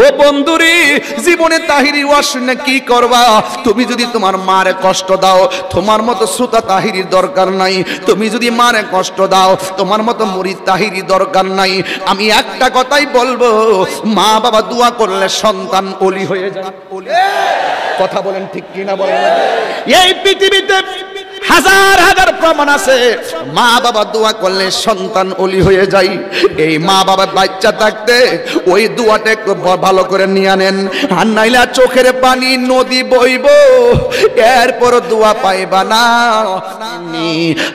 ও বন্ধুরি, জীবনে তাহিরি ওয়াজ শুনে কি করবা? তুমি যদি তোমার মারে কষ্ট দাও, তোমার মতো শ্রোতা তাহিরির দরকার নাই। তুমি যদি মারে কষ্ট দাও, তোমার মতো মুরিদ তাহিরি দরকার নাই। আমি একটা কথাই বলবো, মা বাবা দোয়া করলে সন্তান ওলি হয়ে যায়। কথা বলেন ঠিক কিনা বলেন? এই পৃথিবীতে হাজার হাজার প্রমাণ আছে, মা বাবা দোয়া করলে সন্তান ওলি হয়ে যায়। এই মা বাবা বাচ্চা থাকতে ওই দোয়াটা একটু ভালো করে নিয়ে নেন, আর নাইলে চোখের পানি নদী বইব, এরপর দোয়া পাইবা না।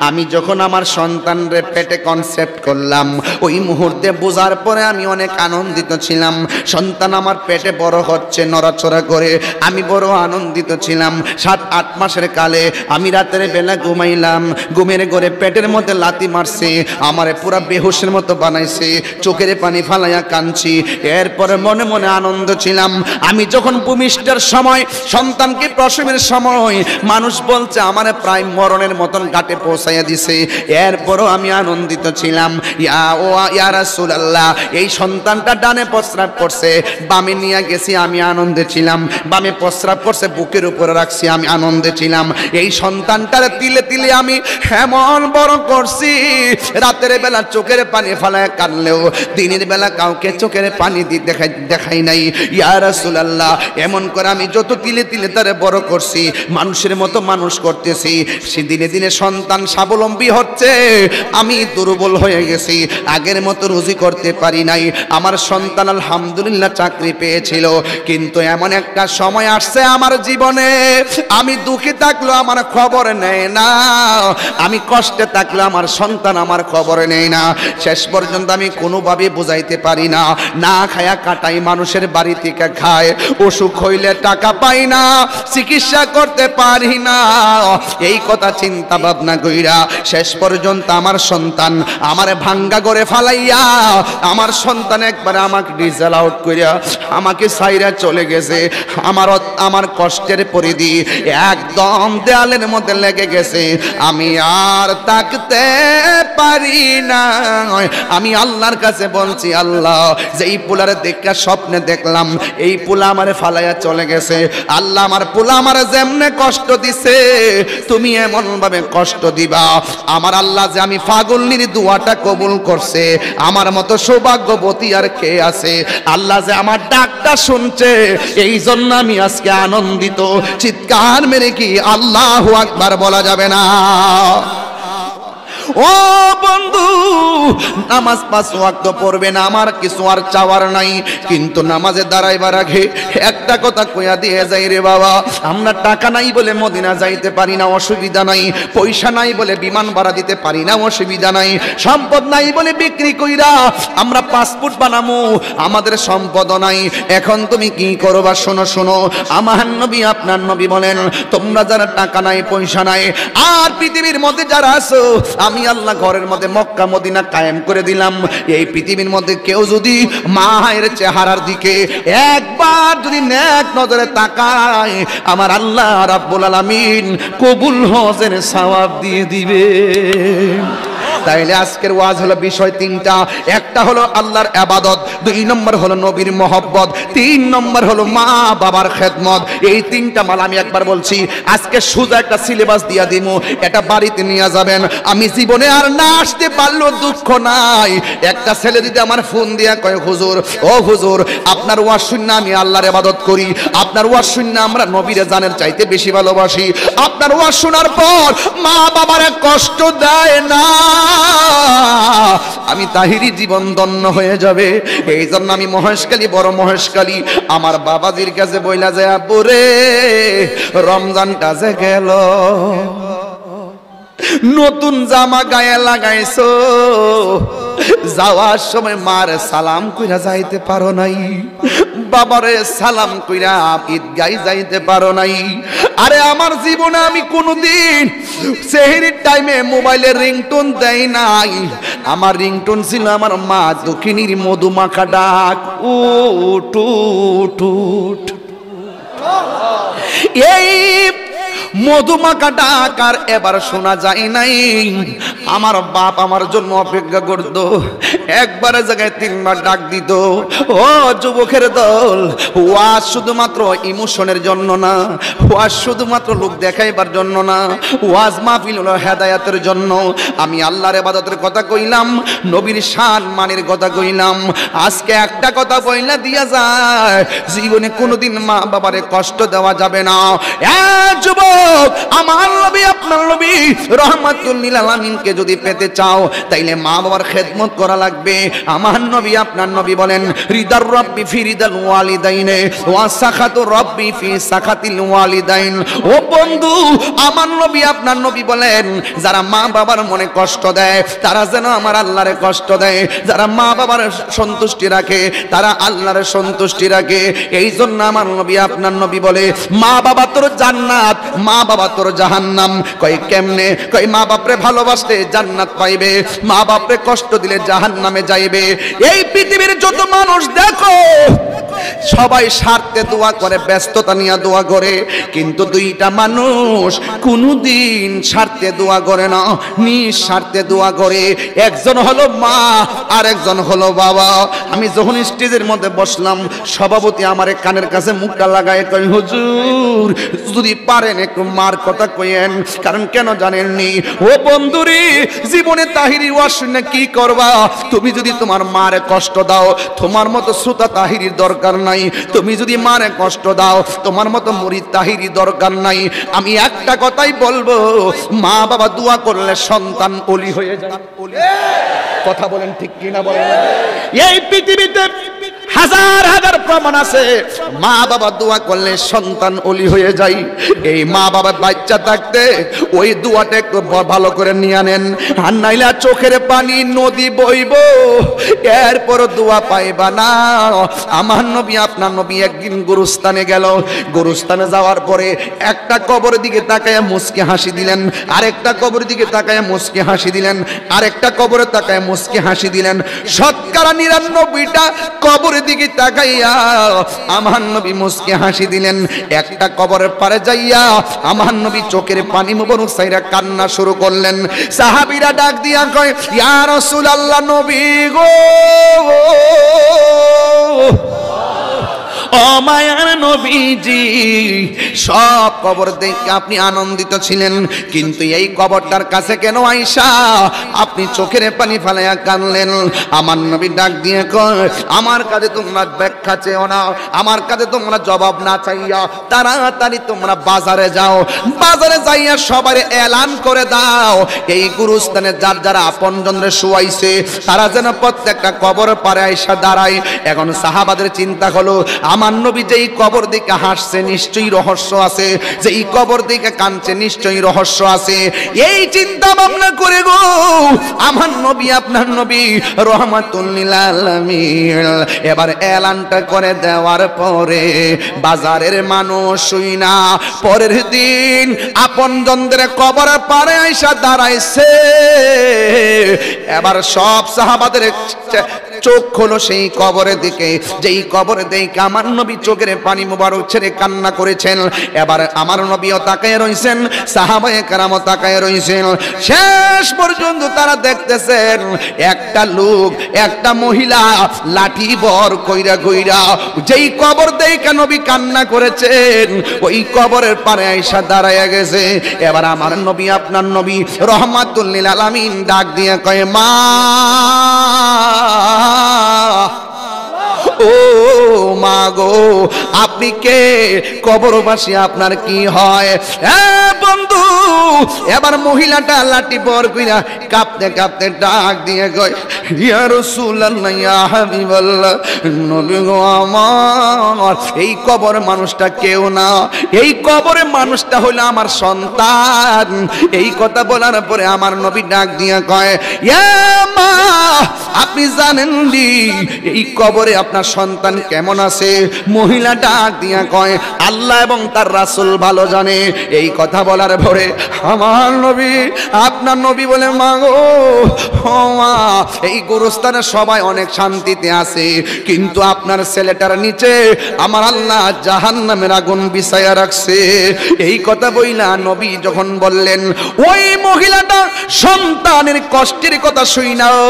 আমি যখন আমার সন্তানরে পেটে কনসেপ্ট করলাম, ওই মুহূর্তে বোঝার পরে আমি অনেক আনন্দিত ছিলাম। সন্তান আমার পেটে বড় হচ্ছে, নড়াচড়া করে, আমি বড় আনন্দিত ছিলাম। 7-8 মাসের কালে আমি রাতের বেলা ঘুমাইলাম, ঘুমের ঘরে পেটের মধ্যে লাথি মারছে, আমারে পুরা বেহুশের মতো বানাইছে, চোখের পানি ফালাইয়া কাঁদছি। এরপরে মনে মনে আনন্দ ছিলাম। আমি যখন ভূমিষ্ঠের সময়, সন্তানকে প্রসবের সময়, মানুষ বলছে আমারে প্রায় মরণের মতন ঘাটে পৌঁছাইয়া দিছে, এরপরও আমি আনন্দিত ছিলাম। ইয়া রাসূলুল্লাহ, এই সন্তানটা ডানে প্রস্রাব করছে, বামে নিয়ে গেছি, আমি আনন্দে ছিলাম। বামে প্রস্রাব করছে, বুকের উপরে রাখছি, আমি আনন্দে ছিলাম। এই সন্তানটারে তিলে তিলে আমি এমন বড় করছি, রাতের বেলা চোখের পানি ফালায় কাঁদলেও দিনের বেলা কাউকে চোখের পানি দেখাই নাই। ইয়া রাসূলুল্লাহ, এমন করে আমি যত তিলে তিলে তারে বড় করছি, মানুষের মতো মানুষ করতেছি, সে দিনে দিনে সন্তান স্বাবলম্বী হচ্ছে, আমি দুর্বল হয়ে গেছি, আগের মতো রুজি করতে পারি নাই। আমার সন্তান আলহামদুলিল্লাহ চাকরি পেয়েছিল, কিন্তু এমন একটা সময় আসছে আমার জীবনে, আমি দুঃখে থাকলেও আমার খবর নেয় না, আমি কষ্টে থাকলে আমার সন্তান আমার খবর নেয় না। শেষ পর্যন্ত আমি কোনোভাবে বুঝাইতে পারি না, না খায়া কাটাই, মানুষের বাড়ি থেকে খায়, অসুখ হইলে টাকা পাই না, চিকিৎসা করতে পারি না। এই কথা চিন্তা ভাবনা কইরা শেষ পর্যন্ত আমার সন্তান আমারে ভাঙ্গা করে ফালাইয়া, আমার সন্তান একবারে আমাকে ডিজেল আউট কইরা আমাকে সাইরা চলে গেছে। আমার কষ্টের পরিধি একদম দেয়ালের মধ্যে লেগে গেছে, আমি আর তাকতে পারি না। আমি আল্লাহর কাছে বলছি, আল্লাহ, যে এই পোলারে দেখা স্বপ্নে দেখলাম, এই পোলা আমারে ফালাইয়া চলে গেছে, আল্লাহ আমার পোলা আমারে যেমনে কষ্ট দিছে, তুমি এমন ভাবে কষ্ট দিবা, আমার আল্লাহ যে আমি পাগলনির দোয়াটা কবুল করছে, আমার মতো সৌভাগ্যবতী আর কে আছে? আল্লাহ যে আমার ডাকটা শুনছে, এই জন্য আমি আজকে আনন্দিত। চিৎকার মেরে কি আল্লাহু আকবার বলা যাবে না? ও বন্ধু, নামাজ 5 ওয়াক্ত পড়বে না, আমার কিছু আর চাওয়ার নাই, কিন্তু নামাজে দাঁড়াইবার আগে একটা কথা কইয়া দিয়ে যাই রে বাবা, আমরা টাকা নাই বলে মদিনা যাইতে পারি না, অসুবিধা নাই, পয়সা নাই বলে বিমান ভাড়া দিতে পারি না, অসুবিধা নাই, সম্পদ নাই বলে বিক্রি কইরা আমরা পাসপোর্ট বানামু, আমাদের সম্পদ নাই। এখন তুমি কি করবা? শোনো শোনো, আমার নবী, আপনার নবী বলেন, তোমরা যারা টাকা নাই, পয়সা নাই, আর পৃথিবীর মধ্যে যারা আছো, আমি আল্লাহ ঘরের মধ্যে মক্কা মদিনা কায়েম করে দিলাম। এই পৃথিবীর মধ্যে কেউ যদি মায়ের চেহারার দিকে একবার যদি নেক নজরে তাকায়, আমার আল্লাহ রাব্বুল আলামিন কবুল হজের সওয়াব দিয়ে দিবে। তাইলে আজকের ওয়াজ হলো বিষয় 3টা। একটা হলো আল্লাহর ইবাদত, 2 নম্বর হলো নবীর মহব্বত, 3 নম্বর হলো মা বাবার খেদমত। এই 3টা মাল আমি একবার বলছি, আজকে সোজা একটা সিলেবাস দিয়া দিমু, এটা বাড়িতে নিয়ে যাবেন। আমি জীবনে আর না আসতে পারলেও দুঃখ নাই। একটা ছেলে যদি আমার ফোন দিয়া কয়, হুজুর, ও হুজুর, আপনার ওয়াজ শুনে আমি আল্লাহর ইবাদত করি, আপনার ওয়াজ শুনে আমরা নবীর জানের চাইতে বেশি ভালোবাসি, আপনার ওয়াজ শোনার পর মা বাবার কষ্ট দেয় না, আমি তাহিরি জীবন ধন্য হয়ে যাবে। এই জন্য আমি মহেশখালী, বড় মহেশখালী, আমার বাবাজির কাছে বইলা যায়, আব্বু রে, রমজানটা যে গেল, নতুন জামা গায়ে লাগাইছো, যাওয়ার সময় মার সালাম কইরা যাইতে পারো নাই, বাবারে সালাম কইরা ঈদগায় যাইতে পারো নাই। আরে আমার জীবনে আমি কোনোদিন সেহরির টাইমে মোবাইলের রিংটোন দেই নাই, আমার রিংটোন ছিল আমার মা দক্ষিণীর মধুমাখা ডাক, উঠ উঠ উঠ। এই মধুমাখা ডাক আর এবার শোনা যায় নাই। আমার বাপ আমার জন্য অপেক্ষা করত, একবার জায়গায় তিনবার ডাক দিত। ও যুবকের দল, ওয়াজ শুধুমাত্র ইমোশনের জন্য না, ওয়াজ শুধুমাত্র লোক দেখাইবার জন্য না, ওয়াজ মাহফিল হলো হেদায়েতের জন্য। আমি আল্লাহর ইবাদতের কথা কইলাম, নবীর শান মানের কথা কইলাম। আজকে একটা কথা বইলা দিয়া যায়, জীবনে কোনোদিন মা বাবারে কষ্ট দেওয়া যাবে না। যুবক, আমার নবী আপনার নবী রহমাতুল লিল আলামিনকে যদি পেতে চাও তাইলে মা বাবার খেদমত করা লাগবে। আমার নবী আপনার নবী বলেন, রিদার রব্বি ফি রিদাল ওয়ালিদাইনে ওয়া সাখাতু রব্বি ফি সাখাতিল ওয়ালিদাইন। ও বন্ধু, আমার নবী আপনার নবী বলেন, যারা মা বাবার মনে কষ্ট দেয় তারা যেন আমার আল্লাহরে কষ্ট দেয়, যারা মা বাবার সন্তুষ্টি রাখে তারা আল্লাহর সন্তুষ্টি রাখে। এই জন্য আমার নবী আপনার নবী বলে, মা বাবা তোর জান্নাত, মা বাবা তোর জাহান্নাম। কই কেমনে? কই মা বাপরে ভালোবাসলে জান্নাত পাইবে, মা বাপরে কষ্ট দিলে জাহান্নামে যাইবে। এই পৃথিবীর যত মানুষ দেখো সবাই স্বার্থে দোয়া করে, ব্যস্ততা নিয়ে দোয়া করে, কিন্তু দুইটা মানুষ কোনদিন স্বার্থে দোয়া করে না, নিঃস্বার্থে দোয়া করে। একজন হলো মা আর একজন হলো বাবা। আমি যখন স্টেজের মধ্যে বসলাম, সভাপতি আমার কানের কাছে মুখটা লাগায় কই, হুজুর যদি পারেন একটু মার কথা কইেন, কারণ কেন জানেননি? ও বন্ধুরি, জীবনে তাহিরি ওয়াজ শুনে কি করবা? তুমি যদি তোমার মারে কষ্ট দাও, তোমার মতো শ্রোতা তাহিরির দরকার নাই। তুমি যদি মারে কষ্ট দাও, তোমার মতো মুরিদ তাহিরি দরকার নাই। আমি একটা কথাই বলবো, মা বাবা দোয়া করলে সন্তান ওলি হয়ে যায়। কথা বলেন ঠিক কিনা বলেন? এই পৃথিবীতে হাজার হাজার প্রমাণ আছে, মা বাবা দোয়া করলে সন্তান ওলি হয়ে যায়। এই মা বাবার বাচ্চা থাকতে ওই দোয়াটা একটু ভালো করে নিয়ে নেন, আর নাইলে চোখের পানি নদী বইব, এরপর দোয়া পাইবা না। আমার নবী আপনার নবী একদিন গুরুস্থানে গেল, গুরুস্থানে যাওয়ার পরে একটা কবরের দিকে তাকায় মুচকে হাসি দিলেন, আরেকটা কবরের দিকে তাকায় মুচকে হাসি দিলেন, আরেকটা কবরে তাকায় মুচকে হাসি দিলেন। শতকরা ৯৯টা কবরের দিকে তাকাইয়া আমার নবী মুচকে হাসি দিলেন। একটা কবরের পারে যাইয়া আমার নবী চোখের পানি মুবারক ছাইরা কান্না শুরু করলেন। সাহাবীরা ডাক দিয়া কয়, ইয়া রাসূলুল্লাহ, নবী গো, ও মায়ার নবীজি, সব কবর দেখে আপনি আনন্দিত ছিলেন, কিন্তু এই কবরটার কাছে কেন আইসা আপনি চোখের পানি ফেলাইয়া কাঁদলেন? আমার নবী ডাক দিয়ে কয়, আমার কাছে তোমরা ব্যাখ্যা চেও না, আমার কাছে তোমরা জবাব না চাইয়া তাড়াতাড়ি তোমরা বাজারে যাও, বাজারে যাইয়া সবার এলান করে দাও, এই গুরুস্থানে যার যারা আপনজনরে শুয়াইছে তারা যেন প্রত্যেকটা কবর পারে আইসা দাঁড়ায়। এখন সাহাবাদের চিন্তা হলো, আমার নবী যেই কবর দিকে হাসছে নিশ্চয়ই রহস্য আছে, যেই কবর দিকে কাঁদছে নিশ্চয়ই রহস্য আছে। এই চিন্তা ভাবনা করে গো আমার নবী আপনার নবী রহমাতুল লিল আলামিন এবার এলানটা করে দেওয়ার পরে বাজারের মানুষ শুই না পরের দিন আপনজনদের কবরের পারে আইসা দাঁড়াইছে। এবার সব সাহাবাদের চোখ হলো সেই কবরের দিকে, যেই কবরে দেখে আমার নবী চোখের পানি মুবারক ছেড়ে কান্না করেছেন। এবার আমার নবীও তাকায় রইছেন, সাহাবায়ে কেরামও তাকায় রইছেন। শেষ পর্যন্ত তারা দেখতেছেন একটা লোক, একটা মহিলা লাঠি বর কইরা কইরা যেই কবর দেখে নবী কান্না করেছেন ওই কবরের পারে আইসা দাঁড়ায়া গেছে। এবার আমার নবী আপনার নবী রহমাতুল লিল আলামিন ডাক দিয়ে কয়, মা ও মা গো, আপনি কে? কবরবাসী আপনার কি হয়? বন্ধু, এবার মহিলাটা লাঠি বর কইরা কাঁপতে কাঁপতে ডাক দিয়ে কয়, ইয়া রাসূলুল্লাহ, ইয়া হাবিবাল্লাহ, নবী গো আমার, এই কবর মানুষটা কেউ না, এই কবরে মানুষটা হলো আমার সন্তান। এই কথা বলার পরে আমার নবী ডাক দিয়ে কয়, ইয়া মা, আপনি জানেন নি এই কবরে আপনার সন্তান কেমন আছে? মহিলা ডাক দিয়া কয়, আল্লাহ এবং তার রাসূল ভালো জানে। এই কথা বলার পরে আমার নবী, আপনার নবী বলে, মা গো, ও মা, এই গোরস্থানে সবাই অনেক শান্তিতে আছে, কিন্তু আপনার ছেলেটার নিচে আমার আল্লাহ জাহান্নামের আগুন বিছায়া রাখছে। এই কথা বইলা নবী যখন বললেন, ওই মহিলাটা সন্তানের কষ্টের কথা শুই নাও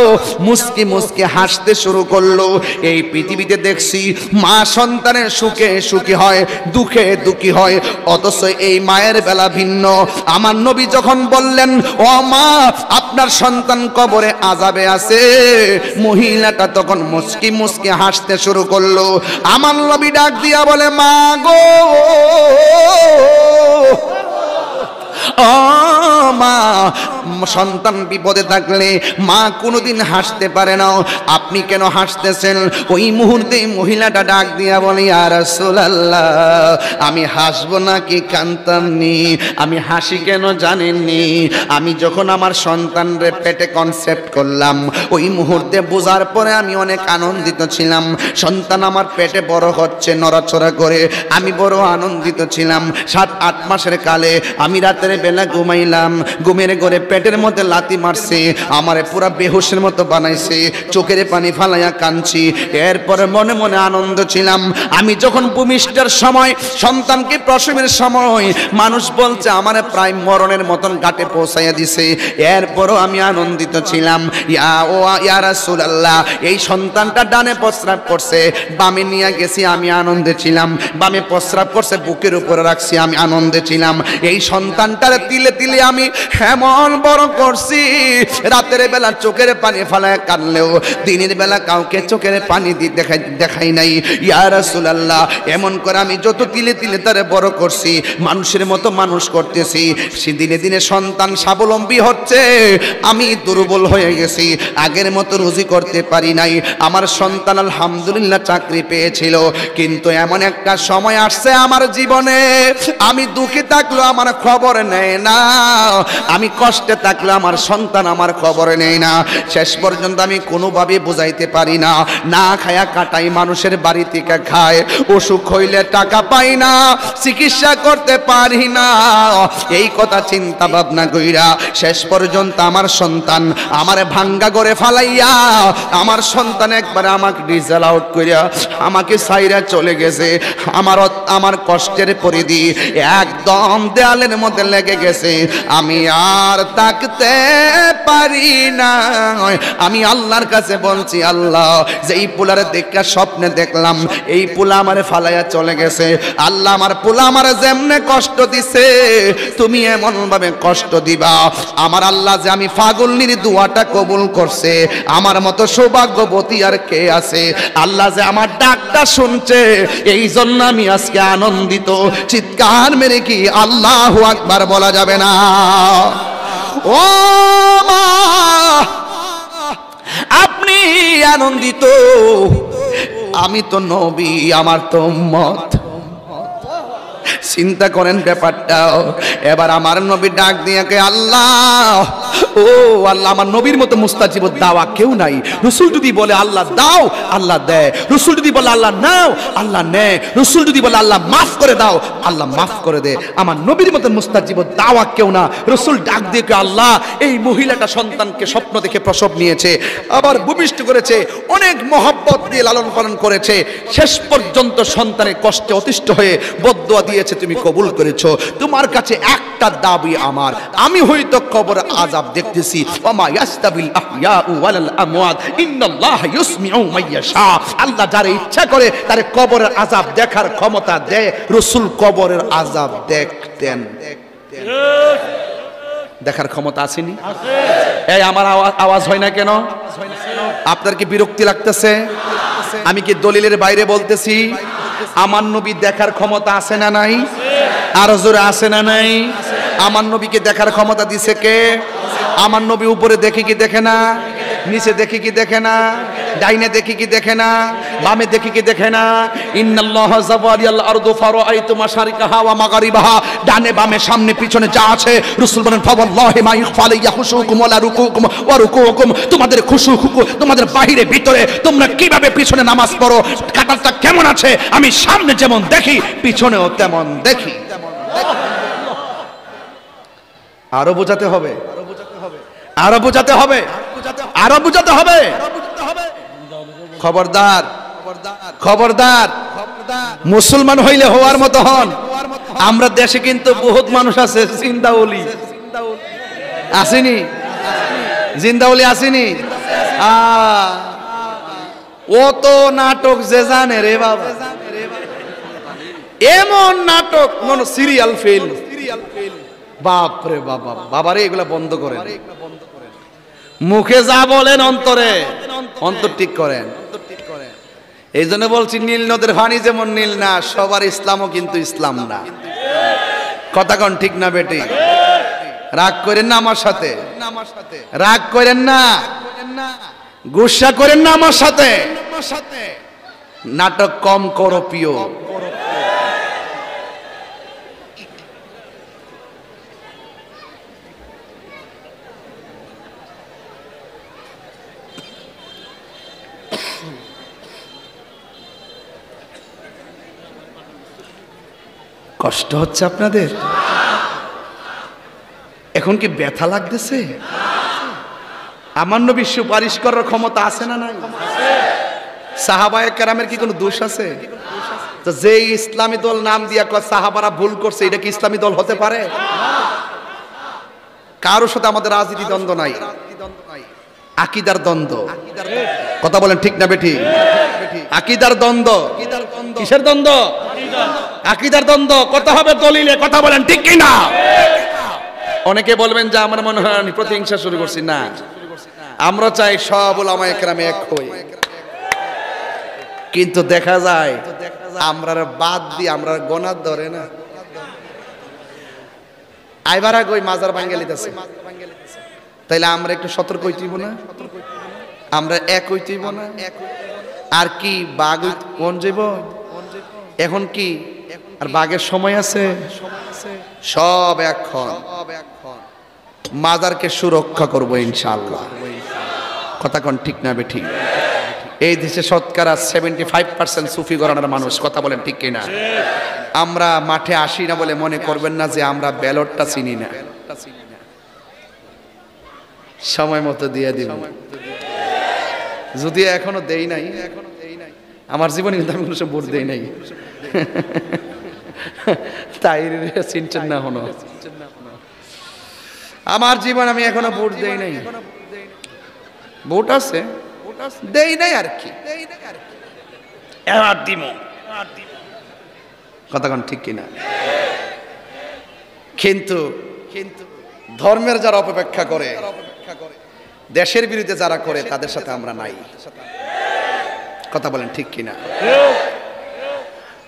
মুস্কি মুস্কি হাসতে শুরু করলো। এই পৃথিবীতে দেখছি মা সন্তানের সুখে সুখী হয়, দুঃখে দুঃখী হয়, অথচ এই মায়ের বেলা ভিন্ন। আমার নবী যখন বললেন, ও মা, আপনার সন্তান কবরে আযাবে আছে, মহিলাটা তখন মুস্কি মুস্কি হাসতে শুরু করলো। আমার নবী ডাক দিয়া বলে, মা গো, ও মা, সন্তান বিপদে থাকলে মা কোনোদিন হাসতে পারে না, আপনি কেন হাসতেছেন? ওই মুহূর্তে মহিলাটা ডাক দিয়া বলে, ইয়া রাসূলুল্লাহ, আমি হাসবো নাকি কাঁদতামনি? আমি হাসি কেন জানেননি? আমি যখন আমার সন্তানরে পেটে কনসেপ্ট করলাম, ওই মুহূর্তে বোঝার পরে আমি অনেক আনন্দিত ছিলাম। সন্তান আমার পেটে বড় হচ্ছে, নড়াচড়া করে, আমি বড় আনন্দিত ছিলাম। 7-8 মাসের কালে আমি রাতের বেলা ঘুমাইলাম, ঘুমের ঘরে পেটের মধ্যে লাথি মারছে, আমারে পুরা বেহুশের মতো বানাইছে, চোখের পানি ফালাইয়া কাঁদছি। এরপরে মনে মনে আনন্দ ছিলাম। আমি যখন ভূমিষ্ঠের সময়, সন্তানকে প্রসবের সময়, মানুষ বলছে আমারে প্রায় মরণের মতন ঘাটে পৌঁছাইয়া দিছে, এরপরও আমি আনন্দিত ছিলাম। ইয়া রাসূলুল্লাহ, এই সন্তানটা ডানে প্রস্রাব করছে, বামে নিয়ে গেছি, আমি আনন্দে ছিলাম। বামে প্রস্রাব করছে, বুকের উপরে রাখছি, আমি আনন্দে ছিলাম। এই সন্তানটারে তিলে তিলে আমি এমন বড় করছি, রাতের বেলা চোখের পানি ফালায় কাঁদলেও দিনের বেলা কাউকে চোখের পানি দেখাই নাই। ইয়া রাসূলুল্লাহ, এমন করে আমি যত তিলে তিলে তারে বড় করছি, মানুষের মতো মানুষ করতেছি, সে দিনে দিনে সন্তান স্বাবলম্বী হচ্ছে, আমি দুর্বল হয়ে গেছি, আগের মতো রুজি করতে পারি নাই। আমার সন্তান আলহামদুলিল্লাহ চাকরি পেয়েছিল, কিন্তু এমন একটা সময় আসছে আমার জীবনে, আমি দুঃখে থাকলেও আমার খবর নেয় না, আমি কষ্টে থাকলে আমার সন্তান আমার খবর নেই না। শেষ পর্যন্ত আমি কোনোভাবে বুঝাইতে পারি না, না খায়া কাটাই, মানুষের বাড়ি থেকে খায়, অসুখ হইলে টাকা পাই না, চিকিৎসা করতে পারি না। এই কথা চিন্তা ভাবনা কইরা শেষ পর্যন্ত আমার সন্তান আমারে ভাঙ্গা করে ফালাইয়া, আমার সন্তান একবারে আমাকে ডিজেল আউট কইরা আমাকে সাইরা চলে গেছে। আমার কষ্টের পরিধি একদম দেয়ালের মধ্যে লেগে গেছে, আমি আর তাকতে পারি না। আমি আল্লাহর কাছে বলছি, আল্লাহ, যে এই পোলারে দেখা স্বপ্নে দেখলাম, এই পোলা আমারে ফালাইয়া চলে গেছে, আল্লাহ, আমার পোলা আমারে যেমনে কষ্ট দিছে, তুমি এমন ভাবে কষ্ট দিবা, আমার আল্লাহ যে আমি পাগলনির দোয়াটা কবুল করছে, আমার মতো সৌভাগ্যবতী আর কে আছে? আল্লাহ যে আমার ডাকটা শুনছে, এই জন্য আমি আজকে আনন্দিত। চিৎকার মেরে কি আল্লাহু আকবার বলা যাবে না? ও মা, আপনি আনন্দিত, আমি তো নবী, আমার তো উম্মত। চিন্তা করেন ব্যাপারটা। এবার আমার নবী ডাক দিয়ে কে, আল্লাহ, ও আল্লাহ, আমার নবীর মতো মুস্তাজিব দাওয়া কেউ নাই। রাসূল যদি বলে আল্লাহ দাও, আল্লাহ দেয়। রাসূল যদি বলে আল্লাহ নাও, আল্লাহ নেয়। রাসূল যদি বলে আল্লাহ মাফ করে দাও, আল্লাহ মাফ করে দেয়। আমার নবীর মতো মুস্তাজিব দাওয়া কেউ না। রাসূল ডাক দিয়ে কে, আল্লাহ, এই মহিলাটা সন্তানকে স্বপ্ন দেখে প্রসব নিয়েছে, আবার ভূমিষ্ঠ করেছে, অনেক মহব্বত দিয়ে লালন পালন করেছে, শেষ পর্যন্ত সন্তানের কষ্টে অতিষ্ঠ হয়ে বদদুয়া দিয়েছে, তুমি কবুল করেছো। তোমার কাছে একটা দাবি আমার, আমি হয়তো কবর আযাব দেখতেছি, ওমা ইয়াস্তাবিল আহইয়াউ ওয়ালাল আমওয়াত ইন্নাল্লাহা ইউসমিউ মাইয়াশা। আল্লাহ যারে ইচ্ছা করে তারে কবরের আযাব দেখার ক্ষমতা দেয়। রাসূল কবরের আযাব দেখতেন, দেখার ক্ষমতা আসেনি? এই আমার আওয়াজ হয় না কেন? আপনার কি বিরক্তি লাগতেছে? আমি কি দলিলের বাইরে বলতেছি? আমার নবী দেখার ক্ষমতা আছে না নাই? আর জোরে আছে না নাই? আমার নবীকে দেখার ক্ষমতা দিছে কে? আমার নবী উপরে দেখে কি দেখে না? নিচে দেখে কি দেখে না? ডাইনে দেখে কি দেখে না? বামে দেখে কি দেখে না? ইন্নাল্লাহা যাওয়ালিয়াল আরদু ফারাআইতু মাশারিকাহা ওয়া মাগারিবাহা। ডানে বামে সামনে পিছনে যা আছে, রাসূল বলেন ফাওয়াল্লাহি মা ইখফা আলাইয়া খুশুকুম ওয়া লা রুকুকুম ওয়া রুকুকুম। তোমাদের খুশু, তোমাদের বাহিরে ভিতরে তোমরা কিভাবে পিছনে নামাজ পড়ো, আদবটা কেমন আছে আমি সামনে যেমন দেখি পিছনেও তেমন দেখি। আরো বোঝাতে হবে, আরো বোঝাতে হবে, আরো বোঝাতে হবে। খবরদার, খবরদার, মুসলমান হইলে হওয়ার মতো হন। আমরা দেশে কিন্তু বহুত মানুষ আছে জিন্দাউলি, আসেনি? জিন্দাউলি আসেনি? ও তো নাটক যে জানে রে বাবা, এমন নাটক মনে সিরিয়াল ফিল্ম। বাপ রে বাবা, বাবারে এগুলা বন্ধ করেন। মুখে যা বলেন অন্তরে অন্তর ঠিক করেন। এই জন্য বলছি নীল নদের পানি যেমন নীল না, সবার ইসলামও কিন্তু ইসলাম না। কথা কন ঠিক না বেটি? রাগ করেন না আমার সাথে, রাগ করেন না, গুসা করেন না আমার সাথে। নাটক কম করো প্রিয়। কষ্ট হচ্ছে আপনাদের? এখন কি ব্যথা লাগতেছে? আমার নবী সুপারিশ করার ক্ষমতা আছে না নাই? সাহাবায়ে কেরামের কি কোনো দোষ আছে? তো যে ইসলামী দল নাম দিয়া কয় সাহাবারা ভুল করছে, এটা কি ইসলামী দল হতে পারে? কারোর সাথে আমাদের রাজনীতি দ্বন্দ্ব নাই, আকীদার দ্বন্দ্ব। কথা বলেন ঠিক না বেঠি? আকীদার দ্বন্দ্ব। কিসের দ্বন্দ্ব? আকীদার দ্বন্দ্ব। কথা হবে দলিলে। কথা বলেন ঠিক কি না? অনেকে বলবেন যে আমার মনে হয় আমি প্রতিহিংসা শুরু করছি। না, আমরা চাই সব উলামায়ে কেরাম এক হই, কিন্তু দেখা যায় আমরা বাদ দিয়ে আমরা গোনার ধরে না। আইবারা গই মাজার বাঙ্গালিতেছে, তাইলে আমরা একটু সতর্ক হইতেইব না? আমরা এক হইতেইব না? আর কি বাঘ কোন যাইব এখন? কি আর বাঘের সময় আছে? সব এখন মাজারকে সুরক্ষা করবো ইনশাআল্লাহ। কথা কোন ঠিক না বেঠিক? এই দেশে শতকরা 75% সুফি ঘরানার মানুষ। কথা বলেন ঠিক কিনা? আমরা মাঠে আসি না বলে মনে করবেন না যে আমরা ব্যালটটা চিনি না। সময় মতো দিয়ে দিব, যদি এখনো দেই নাই। আমার জীবনে কিন্তু আমি কোনো ভোট দেই নাই, তাই চিনছেন না হনো। আমার জীবন আমি এখনো ভোট দেই নাই। ভোট আছে, দেই নাই আর কি। এবার দিমো। কথা কোন ঠিক কিনা? কিন্তু ধর্মের যারা অপেক্ষা করে, দেশের বিরুদ্ধে যারা করে, তাদের সাথে আমরা নাই। কথা বলেন ঠিক কিনা?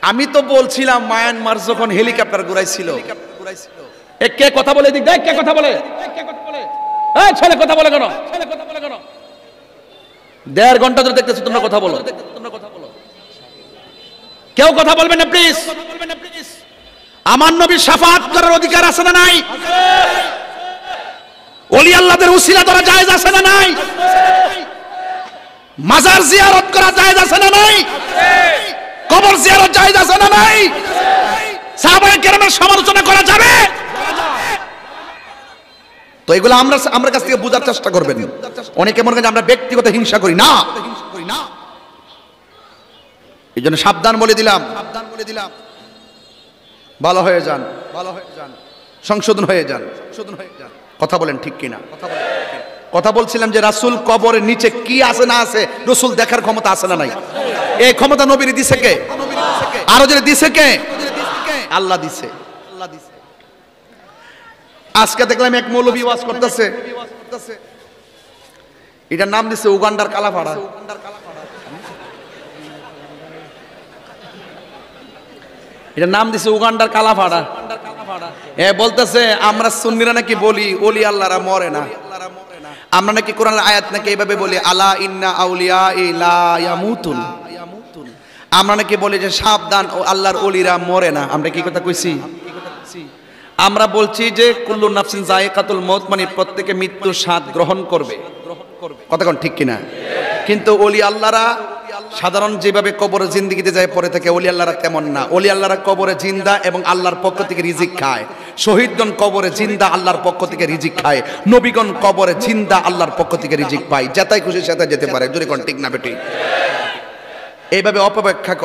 আমি তো বলছিলাম মায়ানমার যখন হেলিকপ্টার ঘুরাইছিল, কে কথা বলে? দিক দেখ কে কথা বলে? ছেলে কথা বলে কেন? 1.5 ঘন্টা ধরে দেখতেছি তোমরা কথা বলো। কেউ কথা বলবেন না প্লিজ। আমার নবীর শাফাআত করার অধিকার আছে না নাই? ওলি আল্লাহদের উসিলা ধরা জায়েজ আছে না নাই? মাজার জিয়ারত করা জায়েজ আছে না নাই? কবর জিয়ারত জায়েজ আছে না নাই? সাহাবায়ে কেরামের সমালোচনা করা যাবে? তো এগুলো আমরা কাছ থেকে বোঝার চেষ্টা করবেন। অনেকে মনে করেন আমরা ব্যক্তিগত হিংসা করি না। এই জন্য সাবধান বলে দিলাম, ভালো হয়ে যান, সংশোধন হয়ে যান। কথা বলেন ঠিক কিনা? কথা বলছিলাম যে রাসূল কবরের নিচে কি আছে না আছে রাসূল দেখার ক্ষমতা আছে না নাই? এই ক্ষমতা নবীর দিছে কে? আরো যে দিছে কে? আল্লাহ দিছে। আজকে দেখলাম এক মৌলবী ওয়াজ করতেছে, এটার নাম দিছে উগান্ডার কালাপাড়া। এটার নাম দিছে উগান্ডার কালাপাড়া। বলতেছে আমরা সুন্নিরা নাকি বলি ওলি আল্লাহরা মরে না। আমরা নাকি কোরআনের আয়াত নাকি এইভাবে বলি আলা ইন্না আউলিয়া লা ইয়ামুতুন। আমরা নাকি বলি যে সাবধান ও আল্লাহর ওলিরা মরে না। আমরা কি কথা কইছি? আমরা বলছি যে কুল্লু নাফসিন যায়কাতুল মউত, মানে প্রত্যেকে মৃত্যুর স্বাদ গ্রহণ করবে। কথা কোন ঠিক কিনা? কিন্তু ওলি আল্লাহরা সাধারণ যেভাবে কবরে জিন্দেগিতে যায় পরে থেকে ওলি আল্লাহরা তেমন না। ওলি আল্লাহরা কবরে জিন্দা এবং আল্লাহর পক্ষ থেকে রিজিক খায়। শহীদগণ কবরে জিন্দা, আল্লাহর পক্ষ থেকে রিজিক খায়। নবীগণ কবরে জিন্দা, আল্লাহর পক্ষ থেকে রিজিক পায়। যেটাই খুশি সেটাই যেতে পারে। জোরে কোন ঠিক না বেটি? এইভাবে অপব্যাখ্যা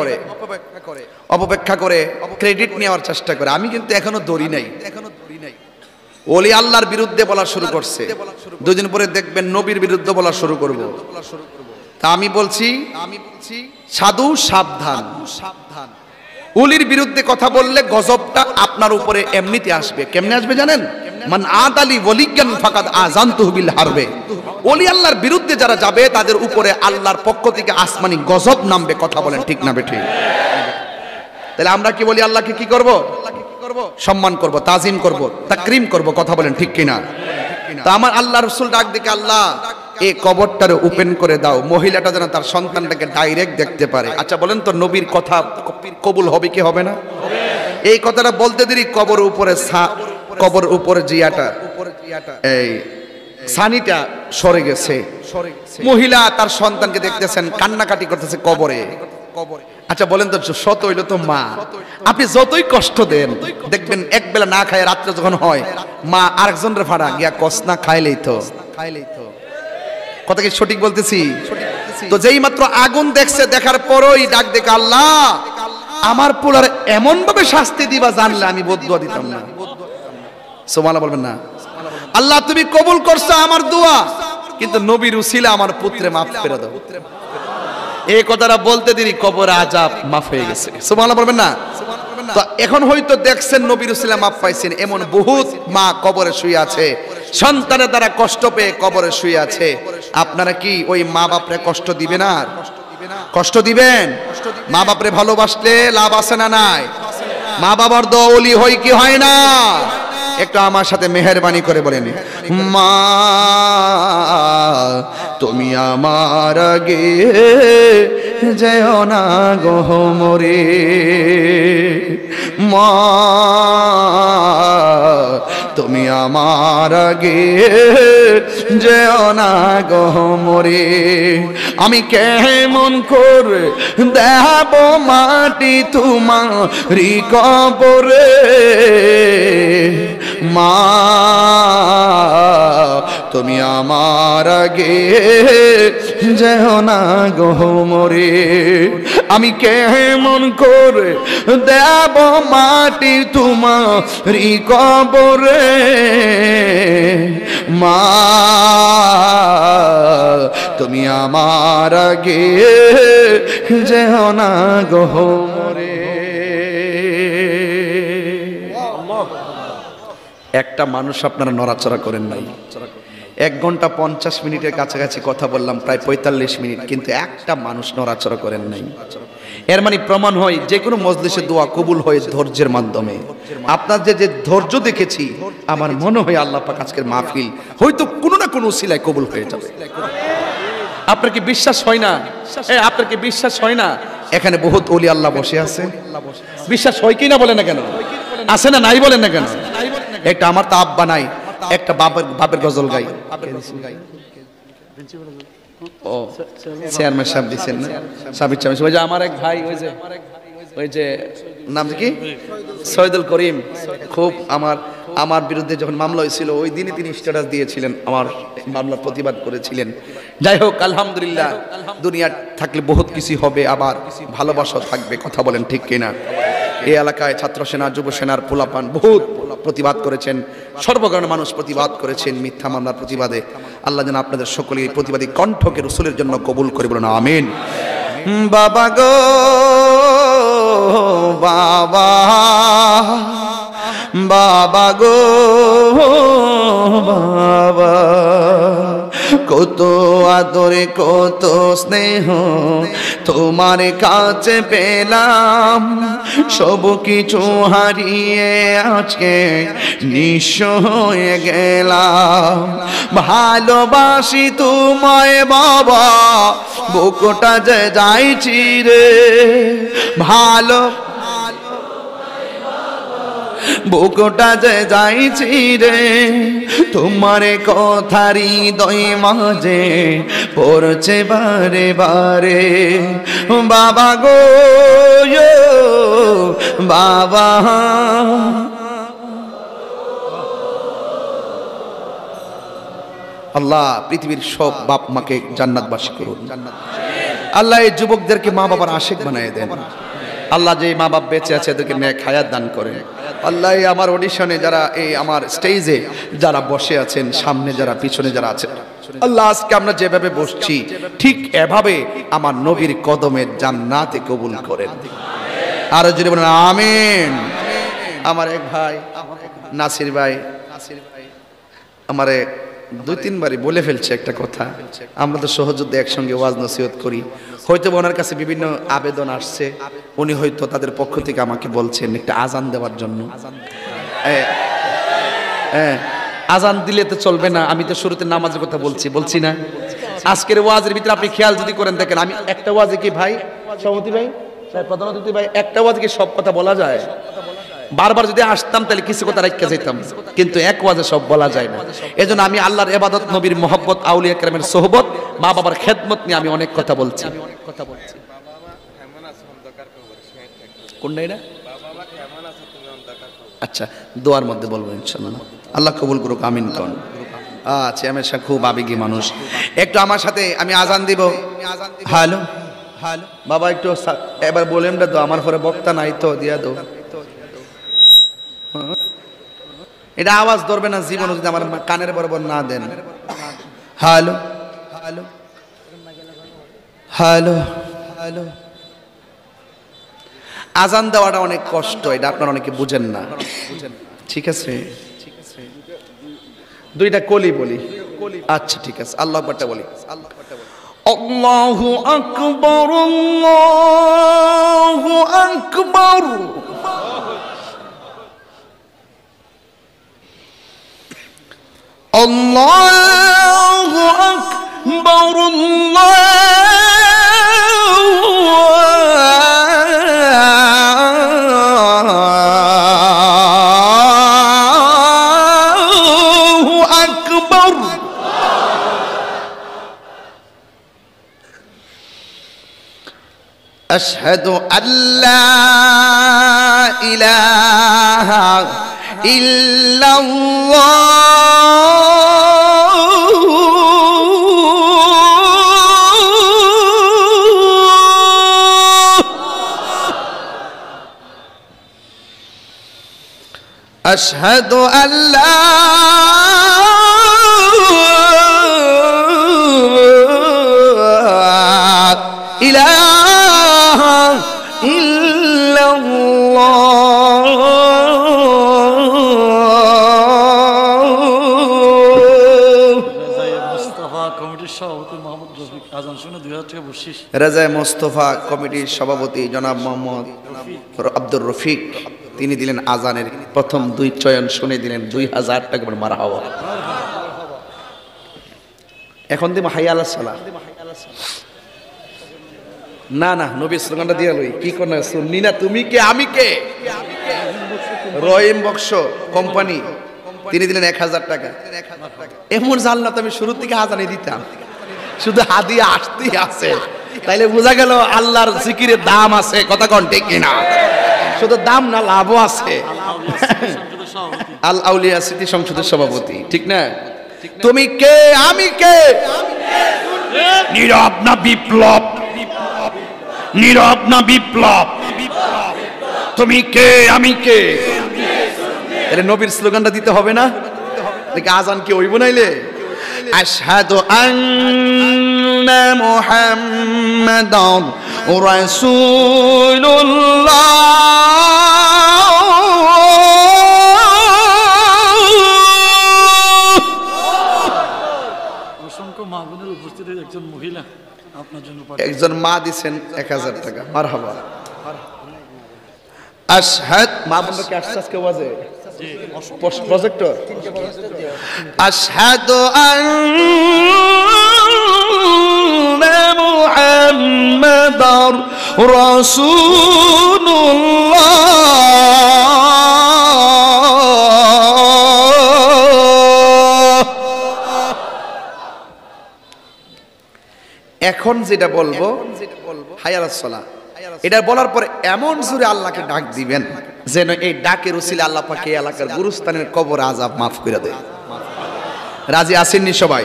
করে ক্রেডিট নেওয়ার চেষ্টা করে। আমি কিন্তু এখনো দৌড়ি নাই। ওলি আল্লাহর বিরুদ্ধে বলা শুরু করছে, দুদিন পরে দেখবেন নবীর বিরুদ্ধে বলা শুরু করব। তা আমি বলছি সাধু সাবধান। ওলির বিরুদ্ধে কথা বললে গজবটা আপনার উপরে এমনিতে আসবে। কেমনে আসবে জানেন? মান আদালি ওলিয়ান ফাকাদ আযানতুহু বিল হারবে। ওলি আল্লাহর বিরুদ্ধে যারা যাবে তাদের উপরে আল্লাহর পক্ষ থেকে আসমানি গজব নামবে। কথা বলেন ঠিক না বেঠিক? তাহলে আমরা কি বলি? আল্লাহকে কি করব? সম্মান করব, তাজিম করব, তাকরিম করব। কথা বলেন ঠিক কিনা? তা আমার আল্লাহ রাসূল ডাক দিকে, আল্লাহ এই কবরটারে ওপেন করে দাও, মহিলাটা যেন তার সন্তানটাকে ডাইরেক্ট দেখতে পারে। আচ্ছা বলেন তো, নবীর কথা কবুল হবে কি হবে না? এই কথাটা বলতে দেরি কবর উপরে জিয়াটা, এই সানিটা সরে গেছে। মহিলা তার সন্তানকে দেখতেছেন, কান্নাকাটি করতেছে কবরে। আচ্ছা বলেন তো, সত হইল তো মা। আপনি যতই কষ্ট দেন, দেখবেন এক বেলা না খায় রাত্রে যখন হয়, মা আরেকজনের ভাড়া গিয়া কস না খাইলেই তো। কথা কি সঠিক বলতেছি? তো যেই মাত্র আগুন দেখছে, দেখার পরই ডাক দেখে, আল্লাহ আমার পোলার এমন ভাবে শাস্তি দিবা জানলে আমি বদদুয়া দিতাম না। সুবহানাল্লাহ বলবেন না? আল্লাহ তুমি কবুল করছো আমার দোয়া, কিন্তু নবীর উসিলা আমার পুত্রে মাফ করে দাও। এই কথাটা বলতে দেরি কবরে আযাব মাফ হয়ে গেছে। সুবহানাল্লাহ বলবেন না? তো এখন হয়তো দেখছেন নবীর উসিলা মাফ পাইছেন, এমন বহুত মা কবরে শুয়ে আছে, সন্তানের দ্বারা কষ্ট পেয়ে কবরে শুয়ে আছে। আপনারা কি ওই মা বাপরে কষ্ট দিবেন? আর কষ্ট দিবেন? মা বাপরে ভালোবাসলে লাভ আছে না নাই? মা বাবার দোয়া ওলি হয় কি হয় না? একটু আমার সাথে মেহেরবানি করে বলেন, মা তুমি আমার আগে যেও না গো মরে। মা তুমি আমার আগে যেও না গো মরে। আমি কেমন করে দেব মাটি তোমারি কবরে। মা তুমি আমার আগে যেও না গো মরে। আমি কেমন করে দেব মাটি তোমারি কবরে। মা তুমি আমার আগে যেও না গো মরে। একটা মানুষ আপনারা নড়াচড়া করেন নাই। 1 ঘন্টা 50 মিনিটের কাছাকাছি কথা বললাম, প্রায় 45 মিনিট, কিন্তু একটা মানুষ নড়াচড়া করেন নাই। এর মানে প্রমাণ হয় যে কোনো মজলিসে দোয়া কবুল হয় ধৈর্যের মাধ্যমে। আপনার যে ধৈর্য দেখেছি, আমার মনে হয় আল্লাহ পাক আজকের মাহফিল হয়তো কোনো না কোনো উসিলায় কবুল হয়ে যাবে। আপনার কি বিশ্বাস হয় না? আপনার কি বিশ্বাস হয় না? এখানে বহুত ওলি আল্লাহ বসে আছে। বিশ্বাস হয় কি না বলেন না কেন? আছে না নাই বলেন না কেন? একটা আমার তো আব্বা নাই, একটা বাপের গজল গাই। ও চেয়ারম্যান সাহেব দিচ্ছেন না? সাবির চেয়ারম্যান, ওই যে আমার এক ভাই, ওই যে নাম কি, সৈয়দুল করিম, খুব আমার বিরুদ্ধে যখন মামলা হয়েছিল ওই দিনই তিনি স্ট্যাটাস দিয়েছিলেন, আমার মামলার প্রতিবাদ করেছিলেন। যাই হোক, আলহামদুলিল্লাহ, দুনিয়া থাকলে বহুত কিছু হবে, আবার ভালোবাসা থাকবে। কথা বলেন ঠিক কিনা? এই এলাকায় ছাত্র সেনা, যুব সেনার পোলাপান বহুত প্রতিবাদ করেছেন, সর্বকারণে মানুষ প্রতিবাদ করেছেন মিথ্যা মামলার প্রতিবাদে। আল্লাহ যেন আপনাদের সকলের প্রতিবাদী কণ্ঠকে রাসূলের জন্য কবুল করে, বলুন আমিন। বাবা গো বাবা, বাবা গো বাবা, কত আদরে কত স্নেহ তোমার কাছে পেলাম, সব কিছু হারিয়ে আজকে নিঃস্ব হয়ে গেলাম। ভালোবাসি তোমায় বাবা, বুকটা যে যাইছি রে। বুকটা যে যাইছি রে তোমার কথারি হৃদয় মাঝে পড়ছে বারে বারে বাবা গো বাবা আল্লাহ পৃথিবীর সব বাপ মাকে জান্নাতবাসী করুন আল্লাহ এই যুবকদেরকে মা বাবার আশিক বানিয়ে দেন আল্লাহ যে মা বাপ বেঁচে আছে এদেরকে নেক হায়াত দান করেন আল্লাহ আমার অডিশনে যারা এই আমার স্টেজে যারা বসে আছেন সামনে যারা পিছনে যারা আছেন আল্লাহ আজকে আমরা যেভাবে বসছি ঠিক এভাবে আমার নবীর কদমে জান্নাতে কবুল করেন আর যদি বলেন আমিন আমার এক ভাই নাসির ভাই আমারে দুই তিনবারই বলে ফেলছে একটা কথা আমরা তো সহযোদ্ধা একসঙ্গে ওয়াজ নসিহত করি হয়তো ওনার কাছে বিভিন্ন আবেদন আসছে উনি হয়তো তাদের পক্ষ থেকে আমাকে বলছেন একটা আজান দেওয়ার জন্য আজান দিলে তো চলবে না আমি তো শুরুতে নামাজের কথা বলছি না আজকের ওয়াজের ভিতরে আপনি খেয়াল যদি করেন দেখেন আমি একটা ওয়াজে কি ভাই সভাপতি ভাই প্রধান অতিথি ভাই একটা ওয়াজে কি সব কথা বলা যায় বারবার যদি আসতাম তাহলে কিছু কথা রেখে যেতাম কিন্তু এক ওয়াজে সব বলা যায় না এজন্য আমি আল্লাহর ইবাদত নবীর মহব্বত আউলিয়া কেরামের সোহবত মা বাবার খেদমত নিয়ে আমি অনেক কথা বলছি কোনটা এটা আচ্ছা দোয়ার মধ্যে বলবো ইনশাআল্লাহ আল্লাহ কবুল করুক আমিন কোন আচ্ছা আমি খুব আবেগী মানুষ একটু আমার সাথে আমি আজান দিব হ্যালো হ্যালো বাবা একটু এবার বলেন তো আমার পরে বক্তা নাই তো দিয়া দাও এটা আওয়াজ ধরবে না জীবন যদি আমার কানের বরাবর না দেন হ্যালো হ্যালো হ্যালো হ্যালো আজান দেওয়াটা অনেক কষ্ট এটা আপনারা অনেকে বুঝেন না ঠিক আছে দুইটা কলি বলি আচ্ছা ঠিক আছে আল্লাহু আকবারটা বলি আল্লাহু আকবার আল্লাহু আকবার আল্লাহু আকবার আল্লাহু আকবার আশহাদু আল্লা ইলাহা ইল্লাল্লাহ أشهد أن لا إله إلا الله রাজা মোস্তফা কমিটির সভাপতি জনাব মোহাম্মদ আব্দুর রফিক তিনি দিলেন আজানের প্রথম দুই চয়ন শুনে দিলেন 2000 টাকা মারা হওয়া এখন দিব হাইয়া আলাস সালাহ না না নবী স্লোগানটা দিয়া লই কি কোন শুননি না তুমি কে আমি কে রহিম বক্স কোম্পানি তিনি দিলেন 1000 টাকা এমন জানলা তো আমি শুরু থেকে আজানে দিতাম শুধু হাদিয়া আসতেই আছে তাইলে বোঝা গেল আল্লাহর জিকিরের দাম আছে কথা কোন ঠিক কিনা শুধু দাম না লাভও আছে আল আউলিয়া সিটি সংসদের সভাপতি ঠিক না তুমি কে আমি কে নীরব না বিপ্লব নীরব না বিপ্লব তুমি কে আমি কে এর নবীর স্লোগানটা দিতে হবে না দেখে আজান কি হইব নাইলে আশহাদু আন্না মুহাম্মাদান রাসূলুল্লাহ অসংখ্য মাহবুবের উপস্থিত একজন মহিলা আপনার জন্য একজন মা দিবেন 1000 টাকা মারহাবা আশহাদ মা বন্ধু কি আশ্বাস কে ওয়াজে জি প্রজেক্টর আশহাদু আন্না মুহাম্মাদার রাসূলুল্লাহ এখন যেটা বলবো হাইয়ালাস সালাহ, এটা বলার পরে এমন জোরে আল্লাহকে ডাক দিবেন যেন এই ডাকের উসিলে আল্লাহ পাক এই এলাকার গুরুস্থানের কবর আযাব মাফ করে দেয়। রাজি আছেননি সবাই?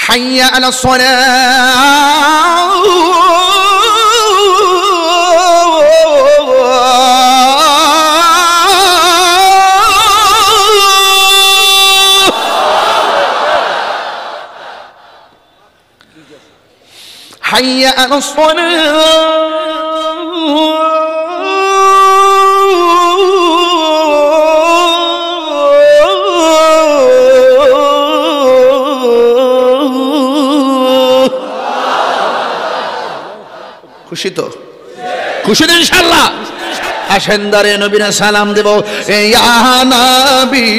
হাইয়া আলাস সালাহ, حي على খুশি তো? খুশি তো ইনশাআল্লাহ? আসেন দারে নবীরা সালাম দেব। ইয়া নবী